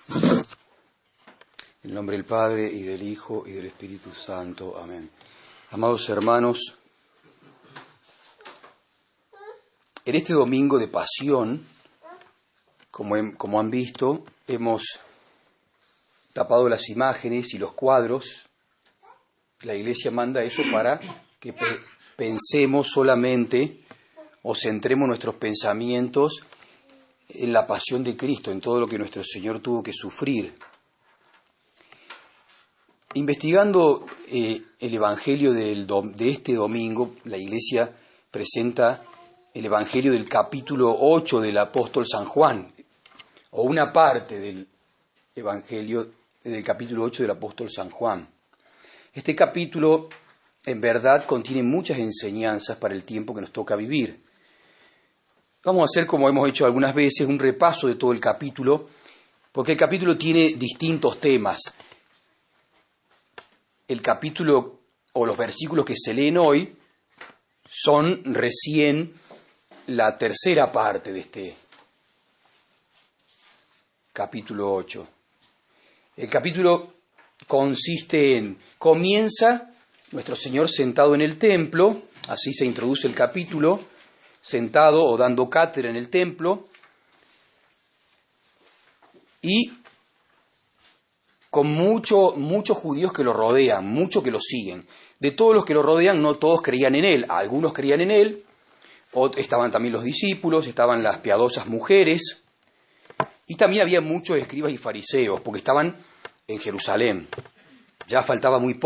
En el nombre del Padre, y del Hijo, y del Espíritu Santo. Amén. Amados hermanos, en este domingo de Pasión, como han visto, hemos tapado las imágenes y los cuadros. La Iglesia manda eso para que pensemos solamente o centremos nuestros pensamientos en la pasión de Cristo, en todo lo que nuestro Señor tuvo que sufrir. Investigando el Evangelio de este domingo, la Iglesia presenta el Evangelio del capítulo 8 del apóstol San Juan, o una parte del Evangelio del capítulo 8 del apóstol San Juan. Este capítulo, en verdad, contiene muchas enseñanzas para el tiempo que nos toca vivir. Vamos a hacer, como hemos hecho algunas veces, un repaso de todo el capítulo, porque el capítulo tiene distintos temas. El capítulo o los versículos que se leen hoy son recién la tercera parte de este capítulo 8. El capítulo comienza nuestro Señor sentado en el templo, así se introduce el capítulo, sentado o dando cátedra en el templo, y con muchos judíos que lo rodean, muchos que lo siguen. De todos los que lo rodean, no todos creían en él. Algunos creían en él, estaban también los discípulos, estaban las piadosas mujeres, y también había muchos escribas y fariseos, porque estaban en Jerusalén. Ya faltaba muy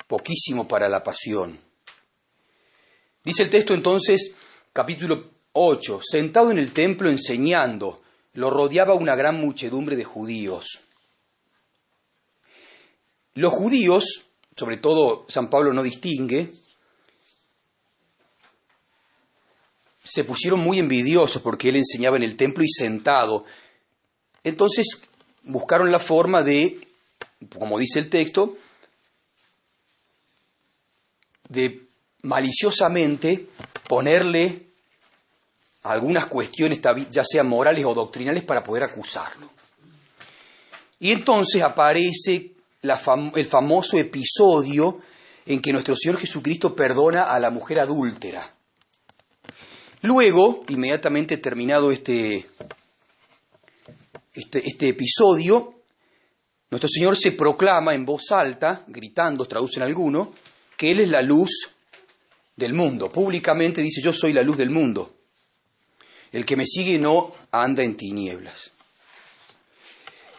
poquísimo para la pasión. Dice el texto entonces, capítulo 8, sentado en el templo enseñando, lo rodeaba una gran muchedumbre de judíos. Los judíos, sobre todo San Pablo no distingue, se pusieron muy envidiosos porque él enseñaba en el templo y sentado. Entonces buscaron la forma de, como dice el texto, de maliciosamente ponerle algunas cuestiones, ya sean morales o doctrinales, para poder acusarlo. Y entonces aparece el famoso episodio en que nuestro Señor Jesucristo perdona a la mujer adúltera. Luego, inmediatamente terminado este episodio, nuestro Señor se proclama en voz alta, gritando, traducen algunos, que Él es la luz del mundo. Públicamente dice: yo soy la luz del mundo. El que me sigue no anda en tinieblas.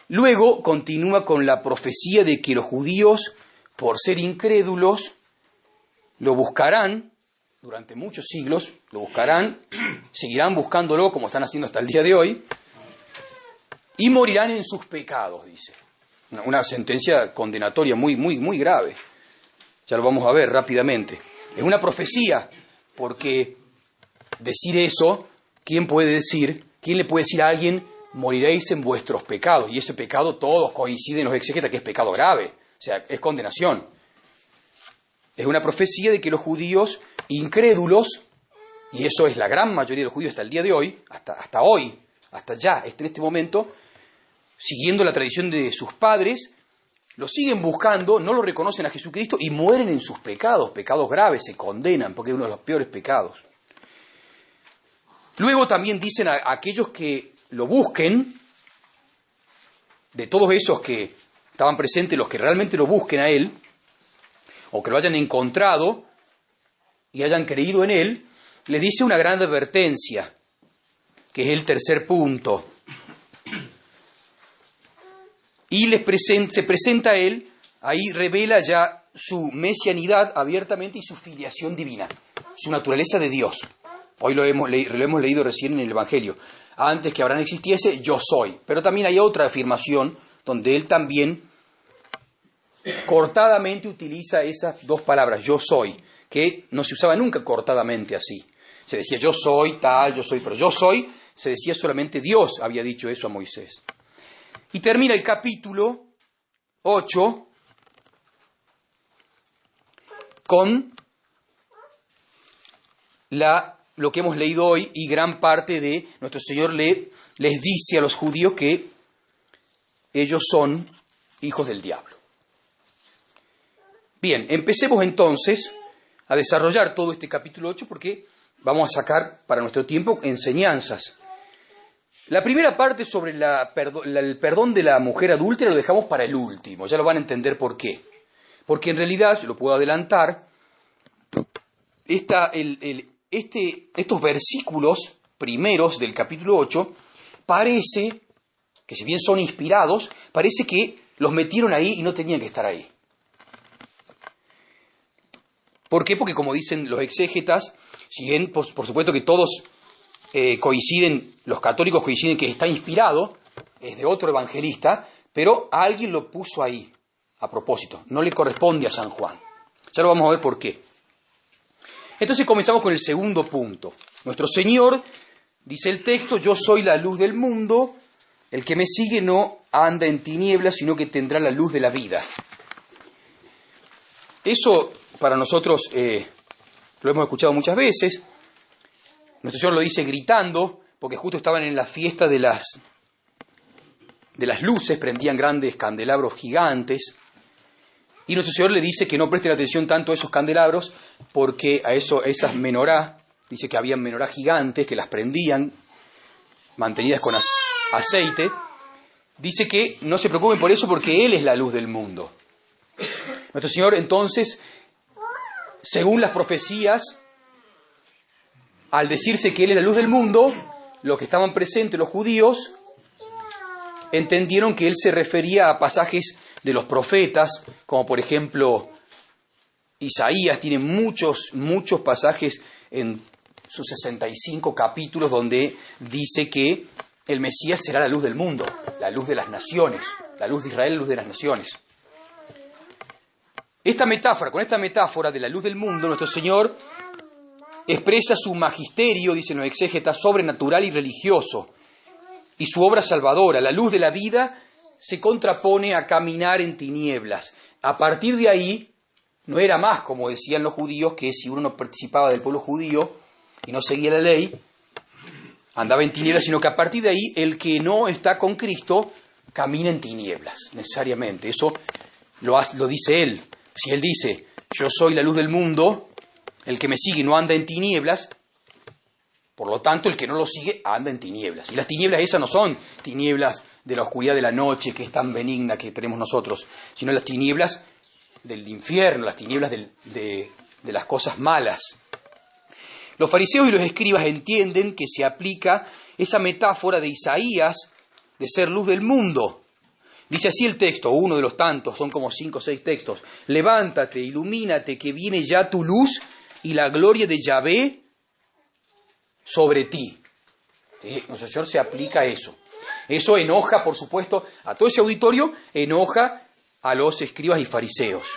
Luego continúa con la profecía de que los judíos, por ser incrédulos, lo buscarán durante muchos siglos, lo buscarán, seguirán buscándolo como están haciendo hasta el día de hoy, y morirán en sus pecados, dice. Una sentencia condenatoria muy grave. Ya lo vamos a ver rápidamente. Es una profecía, porque decir eso, ¿quién le puede decir a alguien, moriréis en vuestros pecados? Y ese pecado, todos coinciden los exégetas que es pecado grave, o sea, es condenación. Es una profecía de que los judíos incrédulos, y eso es la gran mayoría de los judíos hasta el día de hoy, hasta hoy, hasta ya, en este momento, siguiendo la tradición de sus padres, lo siguen buscando, no lo reconocen a Jesucristo y mueren en sus pecados graves, se condenan, porque es uno de los peores pecados. Luego también dicen a aquellos que lo busquen, de todos esos que estaban presentes, los que realmente lo busquen a Él, o que lo hayan encontrado y hayan creído en Él, les dice una gran advertencia, que es el tercer punto. Y se presenta a Él, ahí revela ya su mesianidad abiertamente y su filiación divina, su naturaleza de Dios. Hoy lo hemos leído recién en el Evangelio. Antes que Abraham existiese, yo soy. Pero también hay otra afirmación donde él también cortadamente utiliza esas dos palabras, yo soy, que no se usaba nunca cortadamente así. Se decía yo soy tal, yo soy, pero yo soy, se decía solamente Dios había dicho eso a Moisés. Y termina el capítulo 8 con la lo que hemos leído hoy y gran parte de nuestro Señor les dice a los judíos que ellos son hijos del diablo. Bien, empecemos entonces a desarrollar todo este capítulo 8 porque vamos a sacar para nuestro tiempo enseñanzas. La primera parte sobre el perdón de la mujer adúltera lo dejamos para el último, ya lo van a entender por qué. Porque en realidad, se lo puedo adelantar, estos versículos primeros del capítulo 8 parece que, si bien son inspirados, parece que los metieron ahí y no tenían que estar ahí. ¿Por qué? Porque como dicen los exégetas, si bien por supuesto que todos coinciden, los católicos coinciden que está inspirado, es de otro evangelista, pero alguien lo puso ahí a propósito, no le corresponde a San Juan. Ya lo vamos a ver por qué. Entonces comenzamos con el segundo punto. Nuestro Señor, dice el texto, yo soy la luz del mundo, el que me sigue no anda en tinieblas, sino que tendrá la luz de la vida. Eso para nosotros lo hemos escuchado muchas veces. Nuestro Señor lo dice gritando, porque justo estaban en la fiesta de las luces, prendían grandes candelabros gigantes. Y nuestro Señor le dice que no presten atención tanto a esos candelabros, porque esas menorá, dice que habían menorá gigantes que las prendían, mantenidas con aceite. Dice que no se preocupen por eso porque Él es la luz del mundo. Nuestro Señor entonces, según las profecías, al decirse que Él es la luz del mundo, los que estaban presentes, los judíos, entendieron que Él se refería a pasajes de los profetas, como por ejemplo Isaías tiene muchos pasajes en sus 65 capítulos donde dice que el Mesías será la luz del mundo, la luz de las naciones, la luz de Israel, la luz de las naciones. Con esta metáfora de la luz del mundo, nuestro Señor expresa su magisterio, dicen los exégetas, sobrenatural y religioso, y su obra salvadora. La luz de la vida se contrapone a caminar en tinieblas. A partir de ahí, no era más, como decían los judíos, que si uno no participaba del pueblo judío y no seguía la ley, andaba en tinieblas, sino que a partir de ahí, el que no está con Cristo camina en tinieblas, necesariamente. Eso lo dice Él. Si Él dice, yo soy la luz del mundo, el que me sigue no anda en tinieblas, por lo tanto, el que no lo sigue anda en tinieblas. Y las tinieblas esas no son tinieblas de la oscuridad de la noche, que es tan benigna que tenemos nosotros, sino las tinieblas del infierno, las tinieblas de las cosas malas. Los fariseos y los escribas entienden que se aplica esa metáfora de Isaías de ser luz del mundo. Dice así el texto, uno de los tantos, son como 5 o 6 textos. Levántate, ilumínate, que viene ya tu luz y la gloria de Yahvé sobre ti. ¿Sí? Nuestro Señor se aplica a eso. Eso enoja, por supuesto, a todo ese auditorio, enoja a los escribas y fariseos,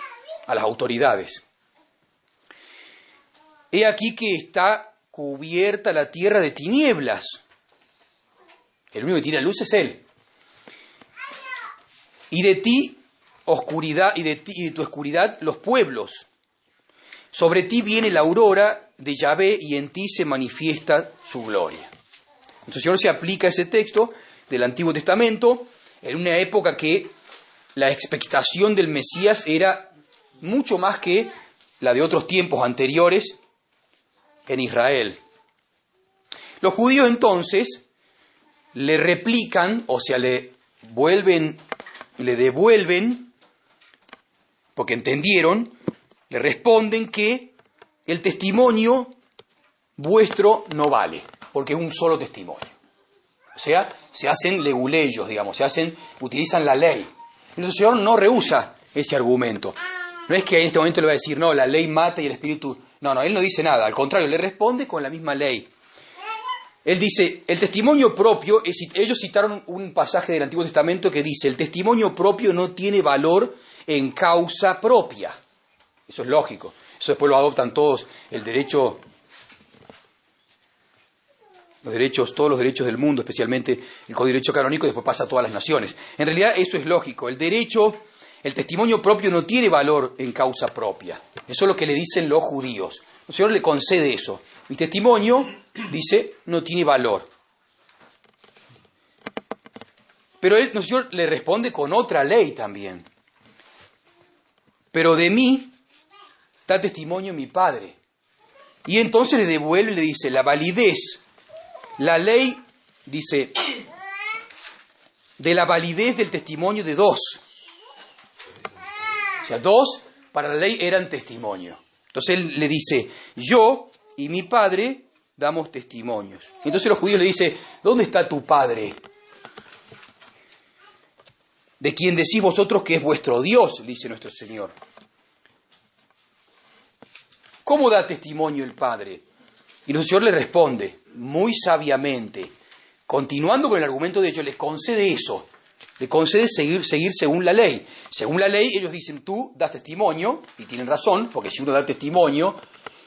a las autoridades. He aquí que está cubierta la tierra de tinieblas. El único que tiene luz es Él. Y de ti oscuridad, y de tu oscuridad los pueblos. Sobre ti viene la aurora de Yahvé y en ti se manifiesta su gloria. Entonces el Señor se aplica ese texto del Antiguo Testamento en una época que la expectación del Mesías era mucho más que la de otros tiempos anteriores en Israel. Los judíos entonces le replican, o sea, le devuelven, porque entendieron, le responden que el testimonio vuestro no vale, porque es un solo testimonio. O sea, se hacen leguleyos, digamos, utilizan la ley. El Señor no rehúsa ese argumento. No es que en este momento le va a decir, no, la ley mata y el Espíritu... No, Él no dice nada, al contrario, le responde con la misma ley. Él dice, el testimonio propio, ellos citaron un pasaje del Antiguo Testamento que dice, el testimonio propio no tiene valor en causa propia. Eso es lógico. Eso después lo adoptan todos, el derecho, todos los derechos del mundo, especialmente el Código de Derecho Canónico, y después pasa a todas las naciones. En realidad eso es lógico. El derecho el testimonio propio no tiene valor en causa propia. Eso es lo que le dicen los judíos. El Señor le concede eso. Mi testimonio, dice, no tiene valor. Pero el Señor le responde con otra ley también. Pero de mí da testimonio mi Padre. Y entonces le devuelve y le dice, la validez, la ley, dice, de la validez del testimonio de dos. O sea, dos para la ley eran testimonio. Entonces él le dice, yo y mi Padre damos testimonios. Y entonces los judíos le dicen, ¿dónde está tu Padre? De quien decís vosotros que es vuestro Dios, dice nuestro Señor. ¿Cómo da testimonio el Padre? Y nuestro Señor le responde, muy sabiamente, continuando con el argumento de ellos, les concede eso, le concede seguir según la ley. Según la ley, ellos dicen, tú das testimonio, y tienen razón, porque si uno da testimonio,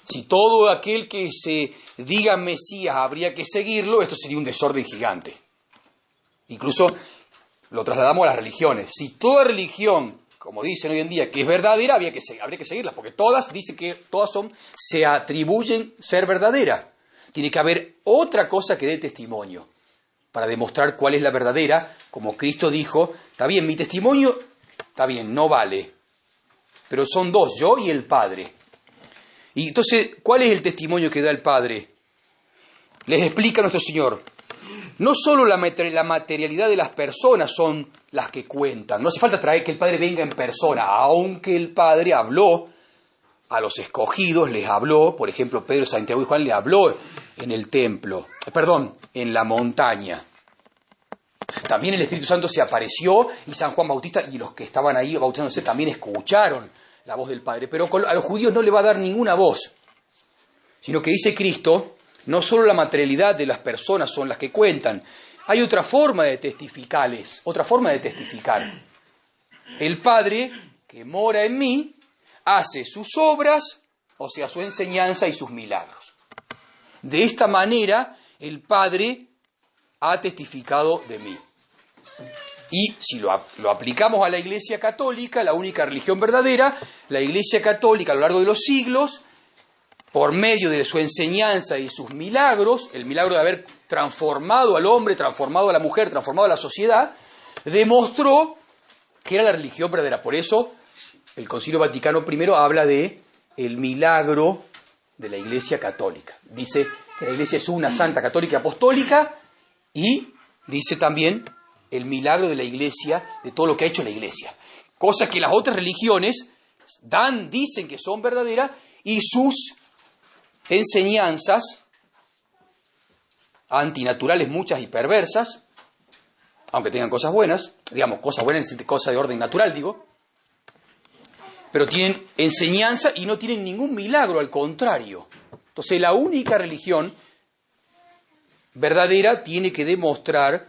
si todo aquel que se diga Mesías habría que seguirlo, esto sería un desorden gigante. Incluso lo trasladamos a las religiones. Si toda religión, como dicen hoy en día, que es verdadera, habría que seguirla, porque todas dicen que se atribuyen ser verdaderas. Tiene que haber otra cosa que dé testimonio para demostrar cuál es la verdadera, como Cristo dijo, está bien, mi testimonio, está bien, no vale, pero son dos, yo y el Padre. Y entonces, ¿cuál es el testimonio que da el Padre? Les explica nuestro Señor. No solo la materialidad de las personas son las que cuentan. No hace falta traer que el Padre venga en persona, aunque el Padre habló a los escogidos, les habló, por ejemplo, Pedro, Santiago y Juan le habló en el templo, en la montaña. También el Espíritu Santo se apareció y San Juan Bautista y los que estaban ahí bautizándose también escucharon la voz del Padre. Pero a los judíos no le va a dar ninguna voz, sino que dice Cristo, no solo la materialidad de las personas son las que cuentan, hay otra forma de testificarles, otra forma de testificar. El Padre, que mora en mí, hace sus obras, o sea, su enseñanza y sus milagros. De esta manera, el Padre ha testificado de mí. Y si lo aplicamos a la Iglesia Católica, la única religión verdadera, la Iglesia Católica a lo largo de los siglos, por medio de su enseñanza y sus milagros, el milagro de haber transformado al hombre, transformado a la mujer, transformado a la sociedad, demostró que era la religión verdadera. Por eso, el Concilio Vaticano I habla de el milagro de la Iglesia Católica. Dice que la Iglesia es una santa, católica, apostólica, y dice también el milagro de la Iglesia, de todo lo que ha hecho la Iglesia. Cosas que las otras religiones dicen que son verdaderas, y sus enseñanzas antinaturales, muchas y perversas, aunque tengan cosas buenas, cosas buenas, cosas de orden natural, pero tienen enseñanza y no tienen ningún milagro, al contrario. Entonces la única religión verdadera tiene que demostrar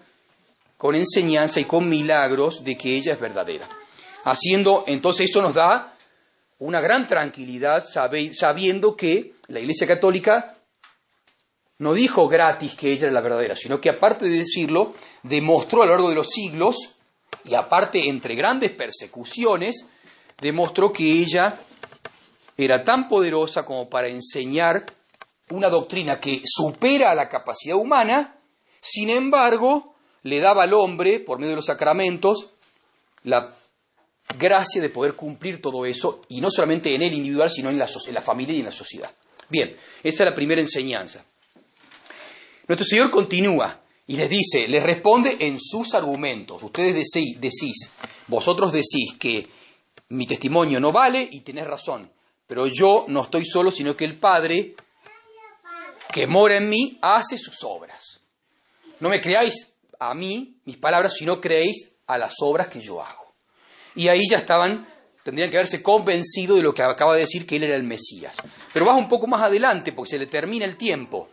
con enseñanza y con milagros de que ella es verdadera. Entonces eso nos da una gran tranquilidad sabiendo que la Iglesia Católica no dijo gratis que ella era la verdadera, sino que aparte de decirlo, demostró a lo largo de los siglos, y aparte entre grandes persecuciones, demostró que ella era tan poderosa como para enseñar una doctrina que supera a la capacidad humana, sin embargo, le daba al hombre, por medio de los sacramentos, la gracia de poder cumplir todo eso, y no solamente en el individual, sino en la familia y en la sociedad. Bien, esa es la primera enseñanza. Nuestro Señor continúa y les responde en sus argumentos. Ustedes vosotros decís que mi testimonio no vale y tenés razón, pero yo no estoy solo, sino que el Padre que mora en mí hace sus obras. No me creáis a mí, mis palabras, sino creéis a las obras que yo hago. Y ahí ya tendrían que haberse convencido de lo que acaba de decir, que él era el Mesías. Pero vas un poco más adelante, porque se le termina el tiempo.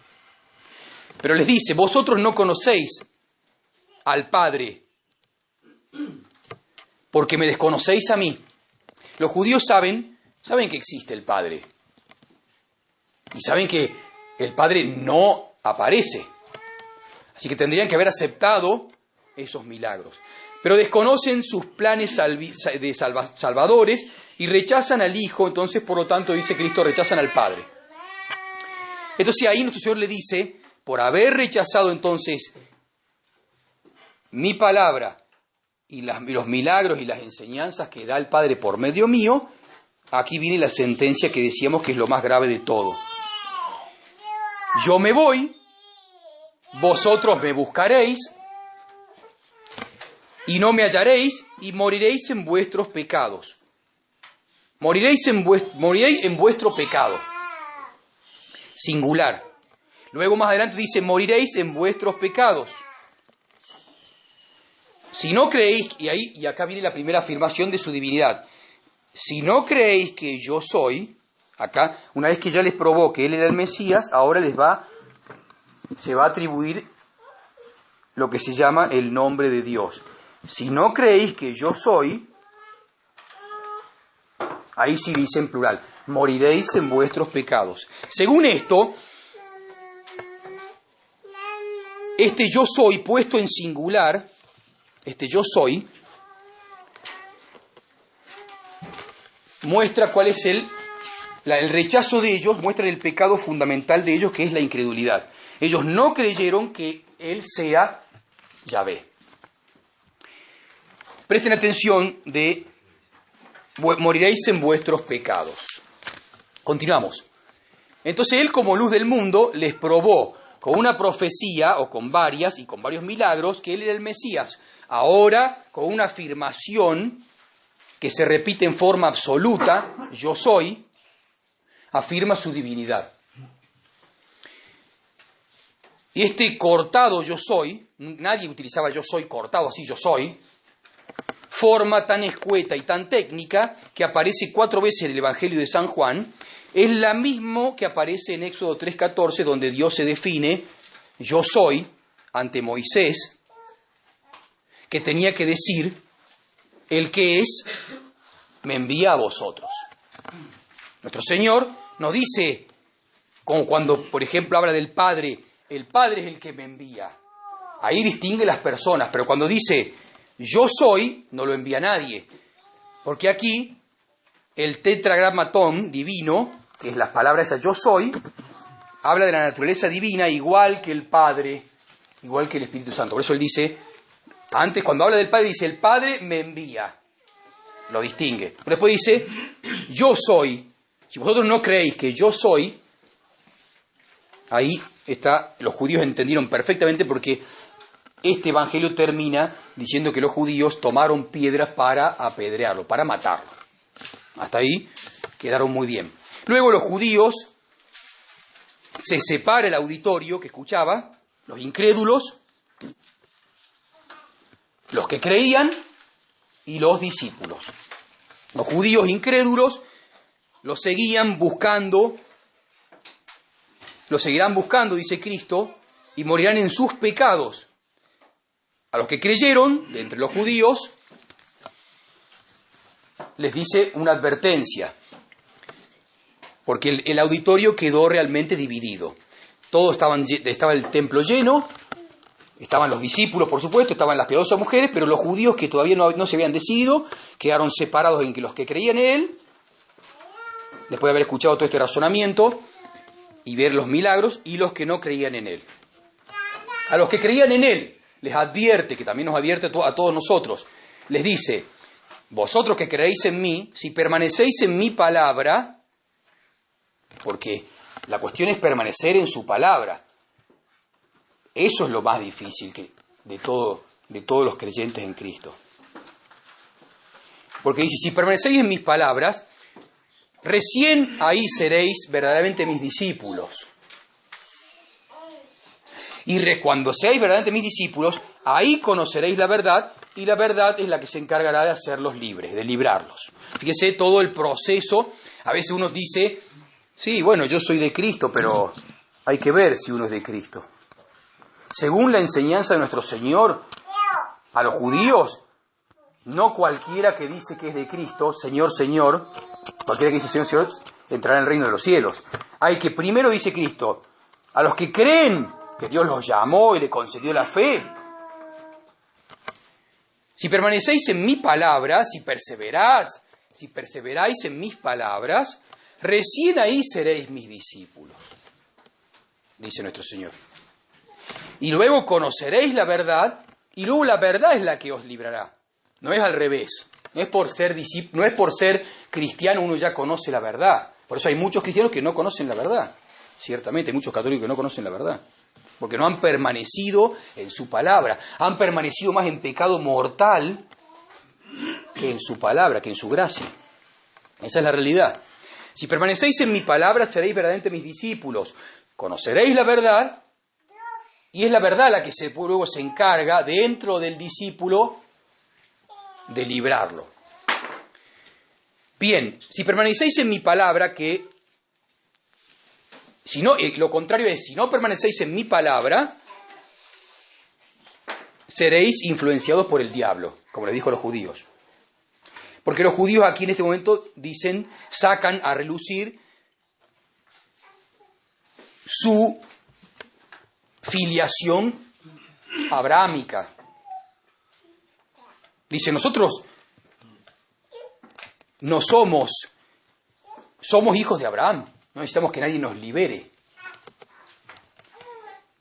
Pero les dice, vosotros no conocéis al Padre, porque me desconocéis a mí. Los judíos saben que existe el Padre. Y saben que el Padre no aparece. Así que tendrían que haber aceptado esos milagros. pero desconocen sus planes salvadores y rechazan al Hijo. Entonces, por lo tanto, dice Cristo, rechazan al Padre. Entonces ahí nuestro Señor le dice, por haber rechazado entonces mi palabra y los milagros y las enseñanzas que da el Padre por medio mío, aquí viene la sentencia que decíamos que es lo más grave de todo. Yo me voy, vosotros me buscaréis, y no me hallaréis, y moriréis en vuestros pecados. Moriréis en vuestro pecado. Singular. Luego más adelante dice, moriréis en vuestros pecados. Si no creéis, y acá viene la primera afirmación de su divinidad. Si no creéis que yo soy, acá, una vez que ya les probó que Él era el Mesías, ahora se va a atribuir lo que se llama el nombre de Dios. Si no creéis que yo soy, ahí sí dice en plural, moriréis en vuestros pecados. Según esto, este yo soy puesto en singular, este yo soy, muestra cuál es el rechazo de ellos, muestra el pecado fundamental de ellos, que es la incredulidad. Ellos no creyeron que Él sea Yahvé. Presten atención de moriréis en vuestros pecados. Continuamos. Entonces Él, como luz del mundo, les probó con una profecía, o con varias, y con varios milagros, que Él era el Mesías. Ahora, con una afirmación que se repite en forma absoluta, yo soy, afirma su divinidad. Y este cortado yo soy, nadie utilizaba yo soy cortado así yo soy, forma tan escueta y tan técnica que aparece 4 veces en el Evangelio de San Juan, es la misma que aparece en Éxodo 3:14, donde Dios se define yo soy ante Moisés, que tenía que decir, el que es, me envía a vosotros. Nuestro Señor nos dice, como cuando, por ejemplo, habla del Padre, el Padre es el que me envía. Ahí distingue las personas, pero cuando dice yo soy, no lo envía nadie. Porque aquí el tetragramatón divino, que es la palabra esa yo soy, habla de la naturaleza divina igual que el Padre, igual que el Espíritu Santo. Por eso él dice, antes cuando habla del Padre dice el Padre me envía. Lo distingue. Pero después dice yo soy. Si vosotros no creéis que yo soy, ahí está, los judíos entendieron perfectamente porque este evangelio termina diciendo que los judíos tomaron piedras para apedrearlo, para matarlo. Hasta ahí quedaron muy bien. Luego los judíos, se separa el auditorio que escuchaba, los incrédulos, los que creían y los discípulos. Los judíos incrédulos los seguían buscando, los seguirán buscando, dice Cristo, y morirán en sus pecados. A los que creyeron, de entre los judíos, les dice una advertencia, porque el auditorio quedó realmente dividido. Estaba el templo lleno, estaban los discípulos, por supuesto, estaban las piadosas mujeres, pero los judíos que todavía no se habían decidido, quedaron separados en que los que creían en Él, después de haber escuchado todo este razonamiento y ver los milagros, y los que no creían en Él. A los que creían en Él, les advierte, que también nos advierte a todos nosotros, les dice, vosotros que creéis en mí, si permanecéis en mi palabra, porque la cuestión es permanecer en su palabra, eso es lo más difícil de todos los creyentes en Cristo. Porque dice, si permanecéis en mis palabras, recién ahí seréis verdaderamente mis discípulos. Y cuando seáis verdaderamente mis discípulos, ahí conoceréis la verdad, y la verdad es la que se encargará de hacerlos libres, de librarlos. Fíjese todo el proceso. A veces uno dice, sí, bueno, yo soy de Cristo, pero hay que ver si uno es de Cristo. Según la enseñanza de nuestro Señor, a los judíos, no cualquiera que dice que es de Cristo, Señor, Señor, cualquiera que dice Señor, Señor, entrará en el reino de los cielos. Hay que primero, dice Cristo, a los que creen que Dios los llamó y le concedió la fe, Si permanecéis en mi palabra, si perseveráis en mis palabras, recién ahí seréis mis discípulos, dice nuestro Señor. Y luego conoceréis la verdad, y luego la verdad es la que os librará. No es al revés. No es por ser cristiano uno ya conoce la verdad. Por eso hay muchos cristianos que no conocen la verdad. Ciertamente hay muchos católicos que no conocen la verdad. Porque no han permanecido en su palabra. Han permanecido más en pecado mortal que en su palabra, que en su gracia. Esa es la realidad. Si permanecéis en mi palabra, seréis verdaderamente mis discípulos. Conoceréis la verdad, y es la verdad la que luego se encarga dentro del discípulo de librarlo. Bien, si permanecéis en mi palabra, lo contrario es, si no permanecéis en mi palabra, seréis influenciados por el diablo, como le dijo a los judíos. Porque los judíos aquí en este momento sacan a relucir su filiación abrahámica. Dice, nosotros no somos hijos de Abraham, no necesitamos que nadie nos libere.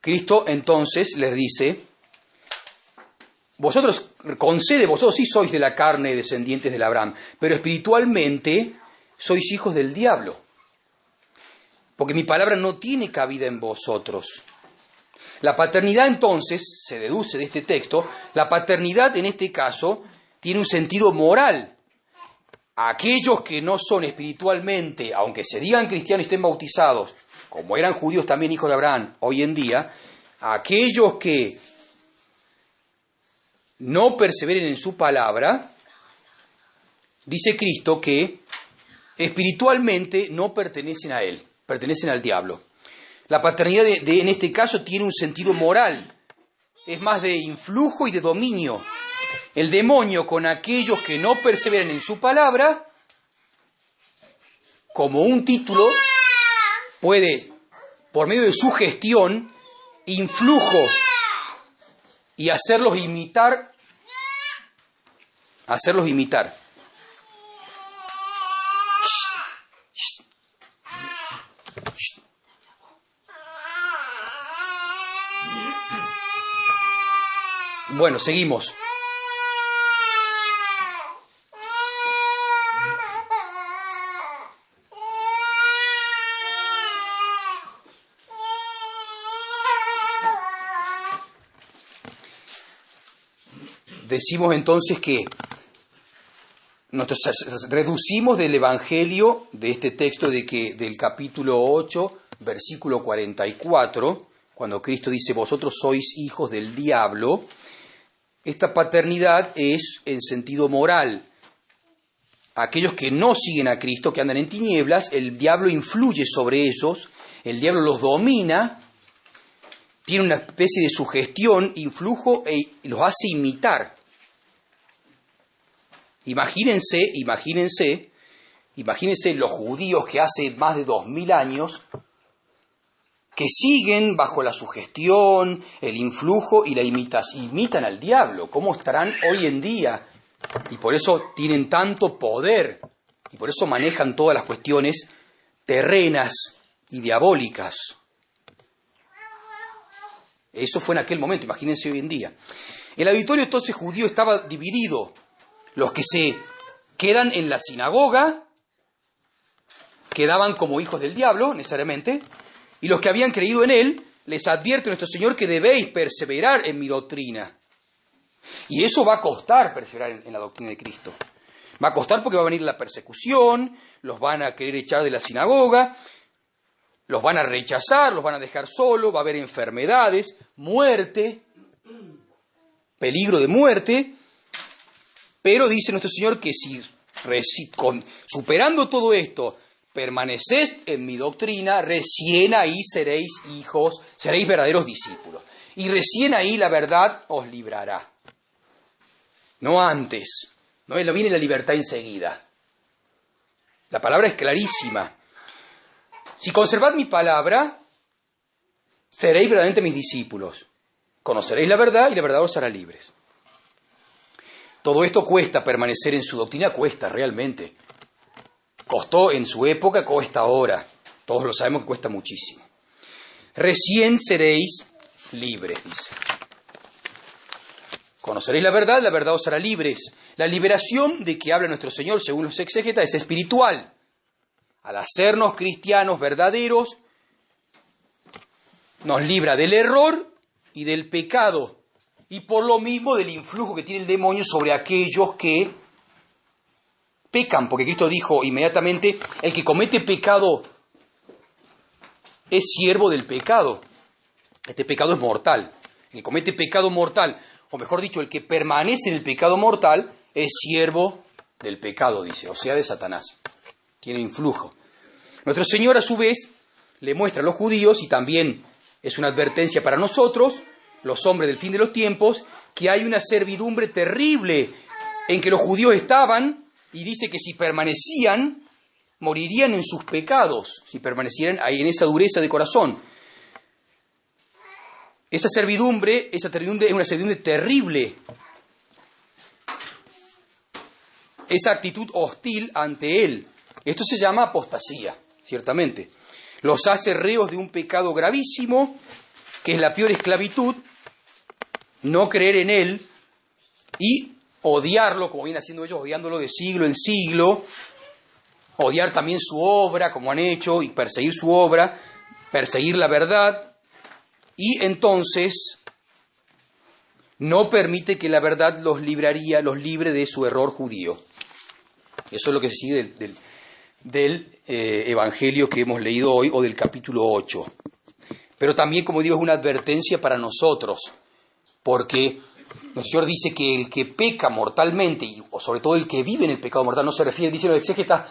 Cristo entonces les dice, vosotros sí sois de la carne descendientes de Abraham, pero espiritualmente sois hijos del diablo, porque mi palabra no tiene cabida en vosotros. La paternidad entonces, se deduce de este texto, la paternidad en este caso tiene un sentido moral. Aquellos que no son espiritualmente, aunque se digan cristianos y estén bautizados, como eran judíos también hijos de Abraham hoy en día, aquellos que no perseveren en su palabra, dice Cristo que espiritualmente no pertenecen a Él, pertenecen al diablo. La paternidad en este caso tiene un sentido moral, es más de influjo y de dominio. El demonio con aquellos que no perseveran en su palabra, como un título, puede, por medio de su gestión, influjo y hacerlos imitar. Bueno, seguimos. Decimos entonces que reducimos del Evangelio, de este texto del capítulo 8, versículo 44, cuando Cristo dice, vosotros sois hijos del diablo, esta paternidad es en sentido moral. Aquellos que no siguen a Cristo, que andan en tinieblas, el diablo influye sobre ellos, el diablo los domina, tiene una especie de sugestión, influjo y los hace imitar. Imagínense los judíos que hace más de 2000 años que siguen bajo la sugestión, el influjo y la imitan al diablo. ¿Cómo estarán hoy en día? Y por eso tienen tanto poder y por eso manejan todas las cuestiones terrenas y diabólicas. Eso fue en aquel momento, imagínense hoy en día. El auditorio entonces judío estaba dividido. Los que se quedan en la sinagoga quedaban como hijos del diablo, necesariamente, y los que habían creído en él, les advierte nuestro Señor que debéis perseverar en mi doctrina. Y eso va a costar perseverar en la doctrina de Cristo. Va a costar porque va a venir la persecución, los van a querer echar de la sinagoga, los van a rechazar, los van a dejar solos, va a haber enfermedades, muerte, peligro de muerte. Pero dice nuestro Señor que si superando todo esto, permanecéis en mi doctrina, recién ahí seréis hijos, seréis verdaderos discípulos. Y recién ahí la verdad os librará. No antes. No viene la libertad enseguida. La palabra es clarísima. Si conservad mi palabra, seréis verdaderamente mis discípulos. Conoceréis la verdad y la verdad os hará libres. Todo esto cuesta permanecer en su doctrina, cuesta realmente. Costó en su época, cuesta ahora. Todos lo sabemos que cuesta muchísimo. Recién seréis libres, dice. Conoceréis la verdad os hará libres. La liberación de que habla nuestro Señor, según los exégetas, es espiritual. Al hacernos cristianos verdaderos, nos libra del error y del pecado. Y por lo mismo del influjo que tiene el demonio sobre aquellos que pecan. Porque Cristo dijo inmediatamente, el que comete pecado es siervo del pecado. Este pecado es mortal. El que comete pecado mortal, o mejor dicho, el que permanece en el pecado mortal, es siervo del pecado, dice, o sea, de Satanás. Tiene influjo. Nuestro Señor, a su vez, le muestra a los judíos, y también es una advertencia para nosotros, los hombres del fin de los tiempos, que hay una servidumbre terrible en que los judíos estaban, y dice que si permanecían, morirían en sus pecados, si permanecieran ahí en esa dureza de corazón. Esa servidumbre es una servidumbre terrible. Esa actitud hostil ante Él. Esto se llama apostasía, ciertamente. Los hace reos de un pecado gravísimo, que es la peor esclavitud, no creer en Él y odiarlo, como vienen haciendo ellos, odiándolo de siglo en siglo, odiar también su obra, como han hecho, y perseguir su obra, perseguir la verdad, y entonces no permite que la verdad los libre de su error judío. Eso es lo que se sigue del Evangelio que hemos leído hoy, o del capítulo 8. Pero también, como digo, es una advertencia para nosotros, porque nuestro Señor dice que el que peca mortalmente, o sobre todo el que vive en el pecado mortal, no se refiere, dice los exégetas,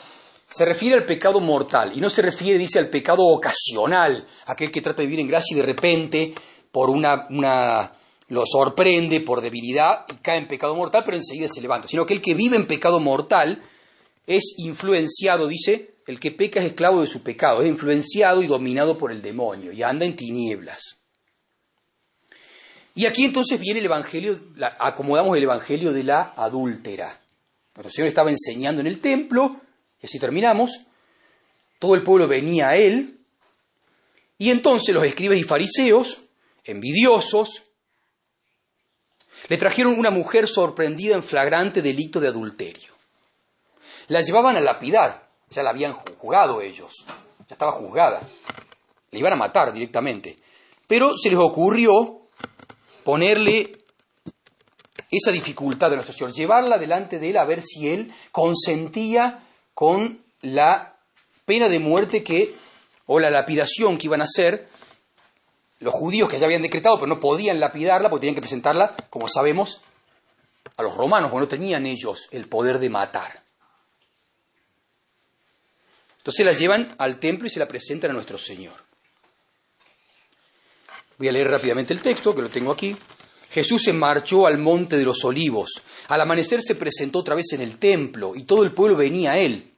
se refiere al pecado mortal, y no se refiere, dice, al pecado ocasional, aquel que trata de vivir en gracia y de repente, por lo sorprende por debilidad y cae en pecado mortal, pero enseguida se levanta, sino que el que vive en pecado mortal es influenciado, dice, el que peca es esclavo de su pecado, es influenciado y dominado por el demonio, y anda en tinieblas. Y aquí entonces viene el Evangelio, acomodamos el Evangelio de la adúltera. Nuestro Señor estaba enseñando en el templo, y así terminamos, todo el pueblo venía a Él, y entonces los escribas y fariseos, envidiosos, le trajeron una mujer sorprendida en flagrante delito de adulterio. La llevaban a lapidar, ya la habían juzgado ellos, ya estaba juzgada, le iban a matar directamente, pero se les ocurrió ponerle esa dificultad de nuestro Señor, llevarla delante de Él a ver si Él consentía con la pena de muerte o la lapidación que iban a hacer los judíos, que ya habían decretado, pero no podían lapidarla porque tenían que presentarla, como sabemos, a los romanos, porque no tenían ellos el poder de matar. Entonces la llevan al templo y se la presentan a nuestro Señor. Voy a leer rápidamente el texto, que lo tengo aquí. Jesús se marchó al monte de los olivos. Al amanecer se presentó otra vez en el templo, y todo el pueblo venía a él.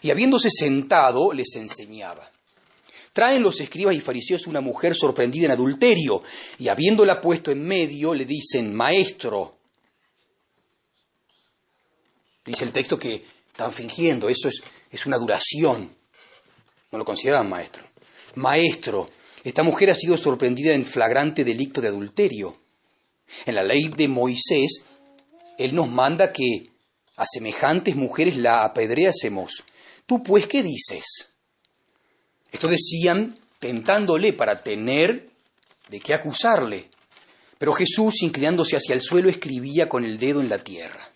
Y habiéndose sentado, les enseñaba. Traen los escribas y fariseos una mujer sorprendida en adulterio, y habiéndola puesto en medio, le dicen, Maestro. Dice el texto que están fingiendo, eso es una duración. No lo consideraban maestro. Maestro, esta mujer ha sido sorprendida en flagrante delito de adulterio. En la ley de Moisés, Él nos manda que a semejantes mujeres la apedreásemos. ¿Tú pues qué dices? Esto decían tentándole para tener de qué acusarle. Pero Jesús, inclinándose hacia el suelo, escribía con el dedo en la tierra.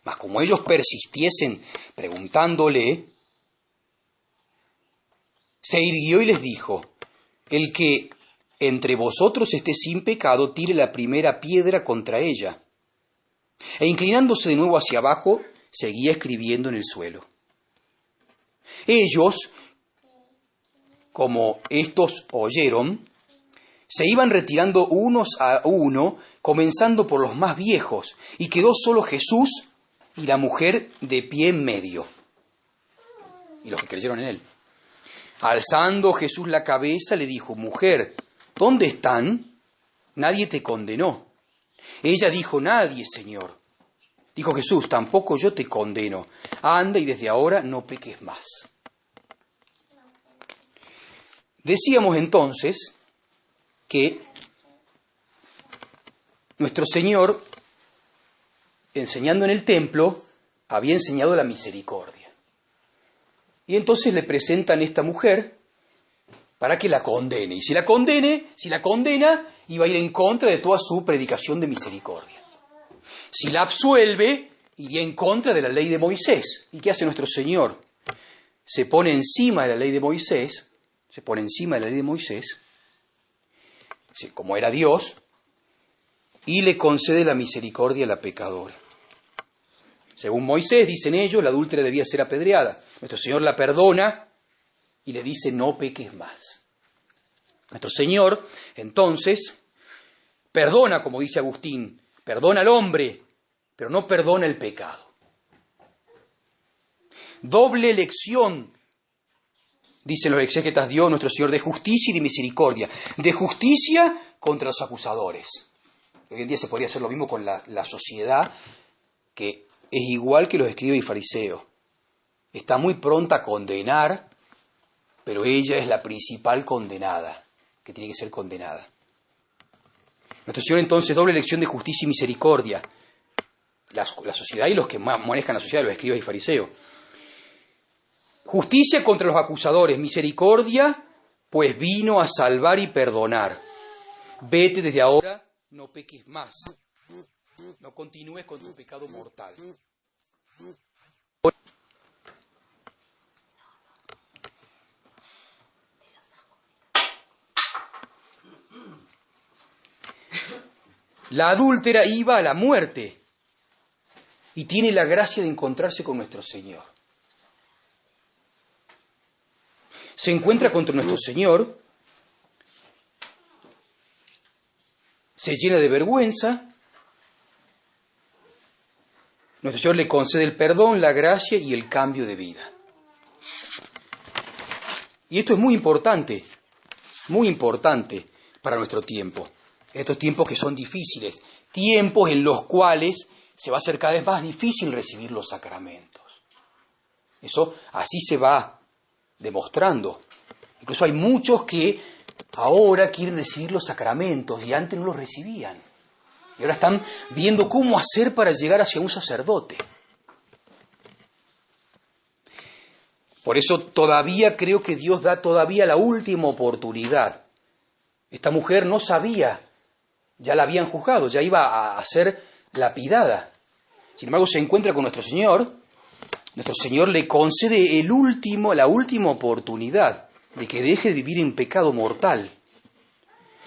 Mas como ellos persistiesen preguntándole, se irguió y les dijo, el que entre vosotros esté sin pecado, tire la primera piedra contra ella. E inclinándose de nuevo hacia abajo, seguía escribiendo en el suelo. Ellos, como estos oyeron, se iban retirando unos a uno, comenzando por los más viejos, y quedó solo Jesús y la mujer de pie en medio, y los que creyeron en él. Alzando Jesús la cabeza, le dijo, mujer, ¿dónde están? Nadie te condenó. Ella dijo, nadie, Señor. Dijo Jesús, tampoco yo te condeno. Anda y desde ahora no peques más. Decíamos entonces que nuestro Señor, enseñando en el templo, había enseñado la misericordia. Y entonces le presentan a esta mujer para que la condene. Y si la condena, iba a ir en contra de toda su predicación de misericordia. Si la absuelve, iría en contra de la ley de Moisés. ¿Y qué hace nuestro Señor? Se pone encima de la ley de Moisés, como era Dios, y le concede la misericordia a la pecadora. Según Moisés, dicen ellos, la adúltera debía ser apedreada. Nuestro Señor la perdona y le dice, no peques más. Nuestro Señor, entonces, perdona, como dice Agustín, perdona al hombre, pero no perdona el pecado. Doble elección, dicen los exégetas, dio nuestro Señor de justicia y de misericordia. De justicia contra los acusadores. Hoy en día se podría hacer lo mismo con la sociedad, que es igual que los escribas y fariseos. Está muy pronta a condenar, pero ella es la principal condenada, que tiene que ser condenada. Nuestro Señor entonces, doble elección de justicia y misericordia. La sociedad y los que más manejan la sociedad, los escribas y fariseos. Justicia contra los acusadores, misericordia, pues vino a salvar y perdonar. Vete desde ahora, no peques más. No continúes con tu pecado mortal. La adúltera iba a la muerte y tiene la gracia de encontrarse con nuestro Señor. Se encuentra contra nuestro Señor, se llena de vergüenza, nuestro Señor le concede el perdón, la gracia y el cambio de vida. Y esto es muy importante para nuestro tiempo. Estos tiempos que son difíciles, tiempos en los cuales se va a hacer cada vez más difícil recibir los sacramentos. Eso así se va demostrando. Incluso hay muchos que ahora quieren recibir los sacramentos y antes no los recibían. Y ahora están viendo cómo hacer para llegar hacia un sacerdote. Por eso todavía creo que Dios da todavía la última oportunidad. Esta mujer no sabía, ya la habían juzgado, ya iba a ser lapidada. Sin embargo, se encuentra con nuestro Señor le concede la última oportunidad de que deje de vivir en pecado mortal.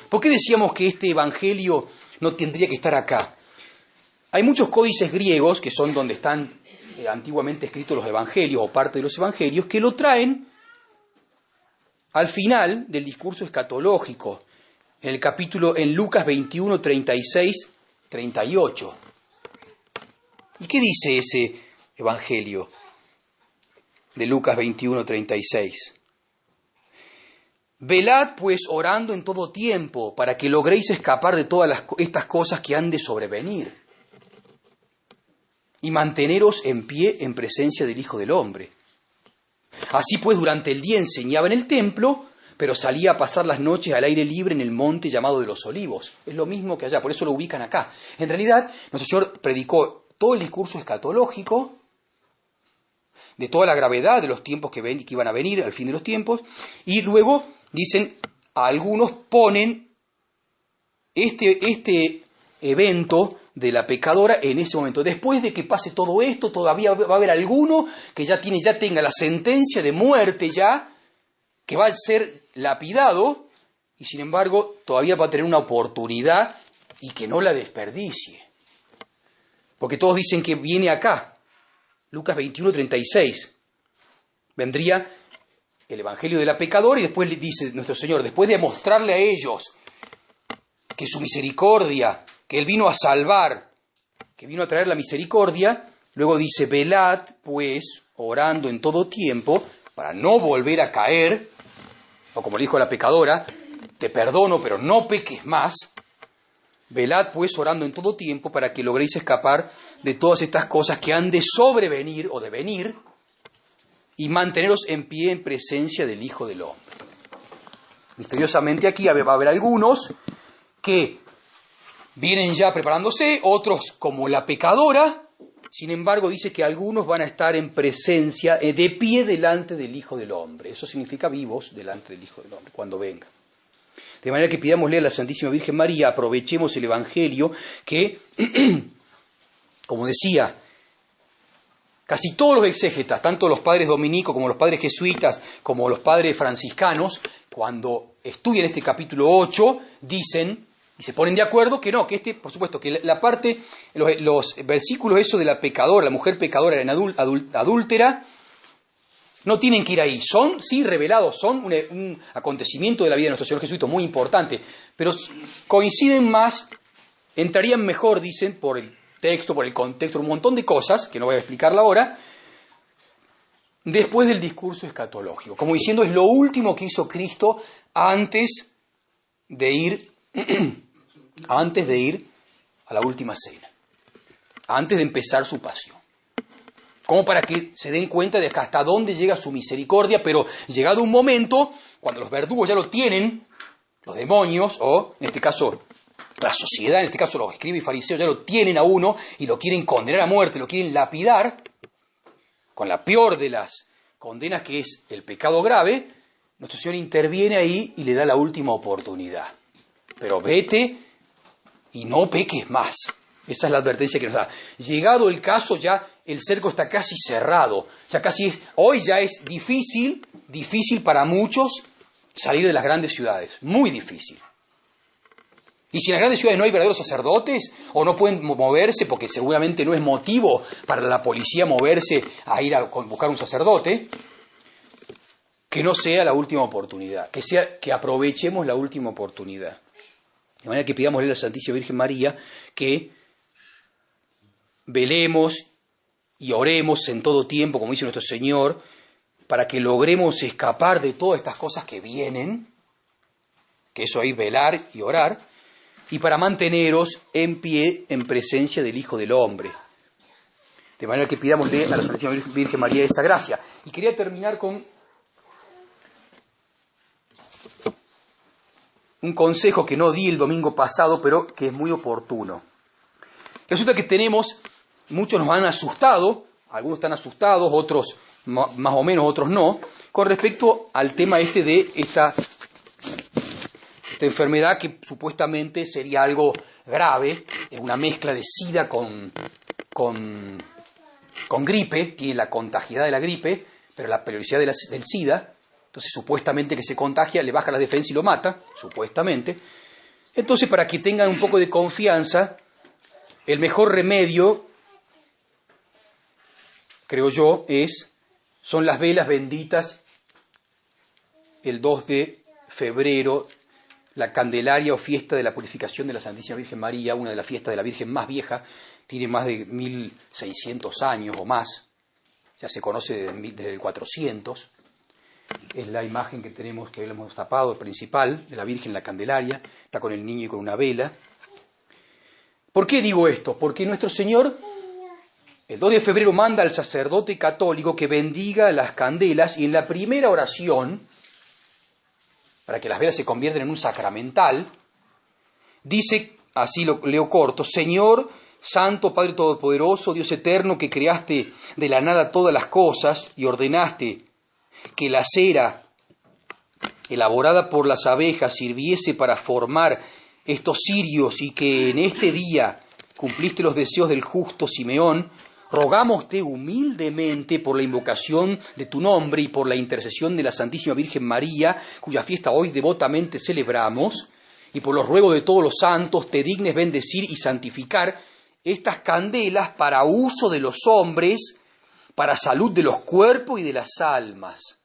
¿Por qué decíamos que este evangelio no tendría que estar acá? Hay muchos códices griegos, que son donde están antiguamente escritos los evangelios o parte de los evangelios, que lo traen al final del discurso escatológico, en Lucas 21, 36, 38. ¿Y qué dice ese evangelio de Lucas 21, 36? Velad pues orando en todo tiempo, para que logréis escapar de todas estas cosas que han de sobrevenir, y manteneros en pie en presencia del Hijo del Hombre. Así pues, durante el día enseñaba en el templo, pero salía a pasar las noches al aire libre en el monte llamado de los Olivos. Es lo mismo que allá, por eso lo ubican acá. En realidad, nuestro Señor predicó todo el discurso escatológico, de toda la gravedad de los tiempos que iban a venir al fin de los tiempos, y luego, dicen, algunos ponen este evento de la pecadora en ese momento. Después de que pase todo esto, todavía va a haber alguno que ya tenga la sentencia de muerte ya, que va a ser lapidado, y sin embargo todavía va a tener una oportunidad y que no la desperdicie. Porque todos dicen que viene acá, Lucas 21, 36. Vendría el evangelio de la pecadora y después le dice nuestro Señor, después de mostrarle a ellos que su misericordia, que Él vino a salvar, que vino a traer la misericordia, luego dice, velad pues, orando en todo tiempo, para no volver a caer, o como le dijo la pecadora, te perdono, pero no peques más. Velad pues orando en todo tiempo para que logréis escapar de todas estas cosas que han de sobrevenir o de venir y manteneros en pie en presencia del Hijo del Hombre. Misteriosamente aquí va a haber algunos que vienen ya preparándose, otros como la pecadora. Sin embargo, dice que algunos van a estar en presencia, de pie delante del Hijo del Hombre. Eso significa vivos delante del Hijo del Hombre, cuando venga. De manera que pidámosle a la Santísima Virgen María, aprovechemos el Evangelio que, como decía, casi todos los exégetas, tanto los padres dominicos como los padres jesuitas, como los padres franciscanos, cuando estudian este capítulo 8, dicen y se ponen de acuerdo que no, que por supuesto, que la parte, los versículos eso de la pecadora, la mujer pecadora en adúltera, no tienen que ir ahí. Son, sí, revelados, son un acontecimiento de la vida de nuestro Señor Jesucristo muy importante, pero coinciden más, entrarían mejor, dicen, por el texto, por el contexto, un montón de cosas, que no voy a explicarla ahora, después del discurso escatológico. Como diciendo, es lo último que hizo Cristo antes de ir a la última cena, antes de empezar su pasión. Como para que se den cuenta de hasta dónde llega su misericordia, pero llegado un momento, cuando los verdugos ya lo tienen, los demonios, o en este caso la sociedad, en este caso los escribas y fariseos, ya lo tienen a uno y lo quieren condenar a muerte, lo quieren lapidar, con la peor de las condenas que es el pecado grave, nuestro Señor interviene ahí y le da la última oportunidad. Pero vete y no peques más. Esa es la advertencia que nos da. Llegado el caso, ya el cerco está casi cerrado. O sea, hoy ya es difícil para muchos salir de las grandes ciudades. Muy difícil. Y si en las grandes ciudades no hay verdaderos sacerdotes, o no pueden moverse, porque seguramente no es motivo para la policía moverse a ir a buscar un sacerdote, que no sea la última oportunidad, que aprovechemos la última oportunidad. De manera que pidámosle a la Santísima Virgen María que velemos y oremos en todo tiempo, como dice nuestro Señor, para que logremos escapar de todas estas cosas que vienen, que eso ahí, velar y orar, y para manteneros en pie en presencia del Hijo del Hombre. De manera que pidámosle a la Santísima Virgen María esa gracia. Y quería terminar con un consejo que no di el domingo pasado, pero que es muy oportuno. Resulta que muchos nos han asustado, algunos están asustados, otros más o menos, otros no, con respecto al tema de esta enfermedad que supuestamente sería algo grave, es una mezcla de SIDA con gripe, tiene la contagiedad de la gripe, pero la peligrosidad del SIDA. Entonces, supuestamente que se contagia, le baja la defensa y lo mata, supuestamente. Entonces, para que tengan un poco de confianza, el mejor remedio, creo yo, son las velas benditas el 2 de febrero, la Candelaria o fiesta de la purificación de la Santísima Virgen María, una de las fiestas de la Virgen más vieja, tiene más de 1600 años o más, ya se conoce desde el 400. Es la imagen que tenemos, que hemos tapado, principal, de la Virgen en la Candelaria, está con el niño y con una vela. ¿Por qué digo esto? Porque nuestro Señor, el 2 de febrero, manda al sacerdote católico que bendiga las candelas, y en la primera oración, para que las velas se conviertan en un sacramental, dice, así lo leo corto: Señor, Santo, Padre Todopoderoso, Dios eterno, que creaste de la nada todas las cosas y ordenaste que la cera elaborada por las abejas sirviese para formar estos cirios, y que en este día cumpliste los deseos del justo Simeón, rogámoste humildemente por la invocación de tu nombre y por la intercesión de la Santísima Virgen María, cuya fiesta hoy devotamente celebramos, y por los ruegos de todos los santos, te dignes bendecir y santificar estas candelas para uso de los hombres, para salud de los cuerpos y de las almas,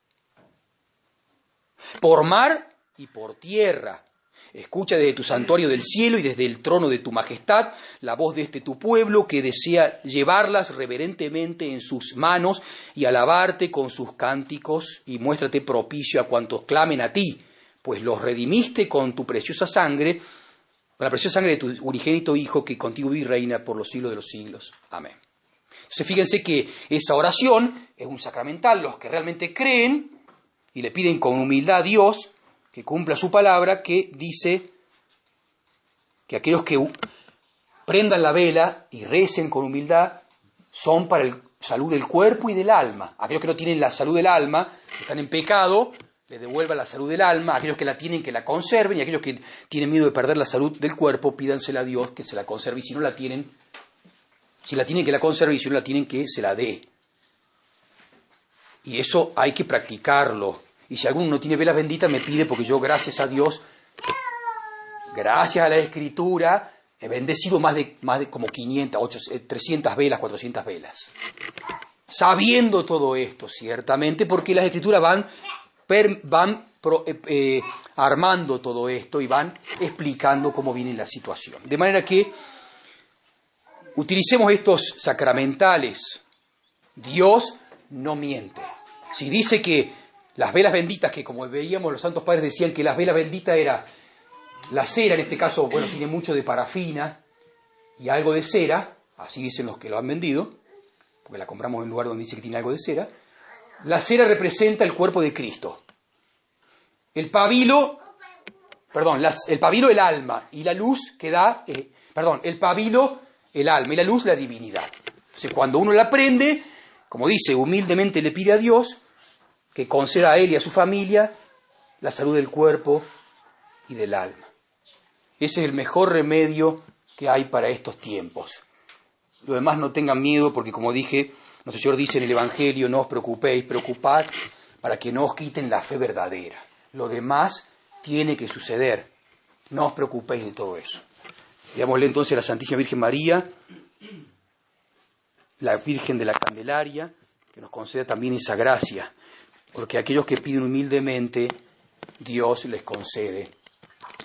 por mar y por tierra. Escucha desde tu santuario del cielo y desde el trono de tu majestad la voz de este tu pueblo, que desea llevarlas reverentemente en sus manos y alabarte con sus cánticos, y muéstrate propicio a cuantos clamen a ti, pues los redimiste con tu preciosa sangre con la preciosa sangre de tu unigénito Hijo, que contigo vive y reina por los siglos de los siglos. Amén. Entonces fíjense que esa oración es un sacramental. Los que realmente creen y le piden con humildad a Dios que cumpla su palabra, que dice que aquellos que prendan la vela y recen con humildad son para la salud del cuerpo y del alma. Aquellos que no tienen la salud del alma, que están en pecado, les devuelva la salud del alma. Aquellos que la tienen, que la conserven, y aquellos que tienen miedo de perder la salud del cuerpo, pídansela a Dios que se la conserve, y si no la tienen, que la conserve, y si no la tienen, que se la dé. Y eso hay que practicarlo. Y si alguno no tiene velas benditas, me pide, porque yo, gracias a Dios, gracias a la Escritura, he bendecido más de como 500, 300 velas, 400 velas. Sabiendo todo esto, ciertamente, porque las Escrituras van armando todo esto y van explicando cómo viene la situación. De manera que utilicemos estos sacramentales. Dios no miente. Si dice que las velas benditas, que como veíamos los santos padres decían que las velas benditas era la cera, en este caso, bueno, tiene mucho de parafina y algo de cera, así dicen los que lo han vendido, porque la compramos en un lugar donde dice que tiene algo de cera. La cera representa el cuerpo de Cristo. El pabilo el alma, y la luz que da, el pabilo el alma y la luz la divinidad. Entonces, cuando uno la prende, como dice, humildemente le pide a Dios que conceda a él y a su familia la salud del cuerpo y del alma. Ese es el mejor remedio que hay para estos tiempos. Lo demás no tengan miedo, porque como dije, nuestro Señor dice en el Evangelio, no os preocupéis, preocupad para que no os quiten la fe verdadera. Lo demás tiene que suceder. No os preocupéis de todo eso. Digámosle entonces a la Santísima Virgen María, la Virgen de la Candelaria, que nos conceda también esa gracia, porque aquellos que piden humildemente, Dios les concede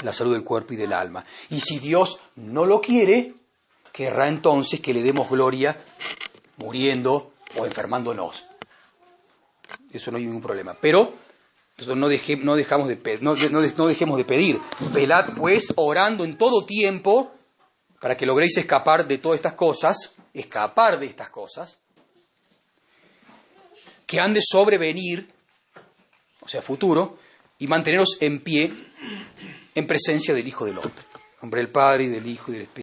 la salud del cuerpo y del alma. Y si Dios no lo quiere, querrá entonces que le demos gloria muriendo o enfermándonos. Eso no hay ningún problema. Pero nosotros no dejemos de pedir. Velad pues orando en todo tiempo para que logréis escapar de estas cosas, que han de sobrevenir, o sea, futuro, y manteneros en pie en presencia del Hijo del Hombre. En nombre del Padre, y del Hijo, y del Espíritu.